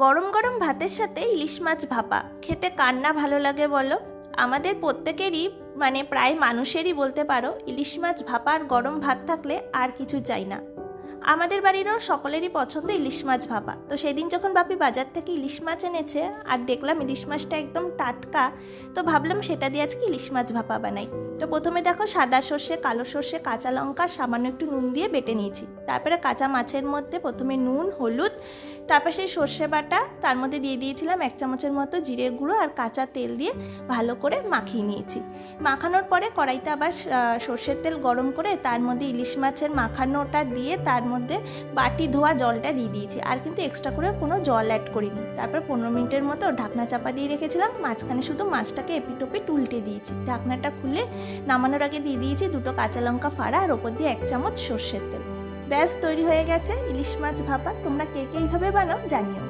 গরম গরম ভাতের সাথে ইলিশ মাছ ভাপা খেতে কার না ভালো লাগে বলো। আমাদের প্রত্যেকেরই প্রায় মানুষেরই বলতে পারো ইলিশ মাছ ভাপা আর গরম ভাত থাকলে আর কিছু চাই না। আমাদের বাড়িরও সকলেরই পছন্দ ইলিশ মাছ ভাপা। তো সেদিন যখন বাপি বাজার থেকে ইলিশ মাছ এনেছে আর দেখলাম ইলিশ মাছটা একদম টাটকা, তো ভাবলাম সেটা দিয়ে আজকে ইলিশ মাছ ভাপা বানাই। তো প্রথমে দেখো সাদা সর্ষে, কালো সর্ষে, কাঁচা লঙ্কা, সামান্য একটু নুন দিয়ে বেটে নিয়েছি। তারপরে কাঁচা মাছের মধ্যে প্রথমে নুন, হলুদ, তারপর সেই সর্ষে বাটা, তার মধ্যে দিয়ে দিয়েছিলাম 1 চামচের মতো জিরের গুঁড়ো আর কাঁচা তেল দিয়ে ভালো করে মাখিয়ে নিয়েছি। মাখানোর পরে কড়াইতে আবার সর্ষের তেল গরম করে তার মধ্যে ইলিশ মাছের মাখানোটা দিয়ে তার মধ্যে বাটি ধোয়া জলটা দিয়ে দিয়েছি, আর কিন্তু এক্সট্রা করে কোনো জল অ্যাড করিনি। তারপর 15 মিনিটের মতো ঢাকনা চাপা দিয়ে রেখেছিলাম। মাঝখানে শুধু মাছটাকে এপিটোপিট উল্টে দিয়েছি। ঢাকনাটা খুলে নামানোর আগে দিয়ে দিয়েছি 2টো কাঁচা লঙ্কা ফাড়া আর ওপর দিয়ে 1 চামচ সর্ষের তেল। ব্যাস তৈরি হয়ে গেছে ইলিশ মাছ ভাপা। তোমরা কে কে এইভাবে বানাও জানিও।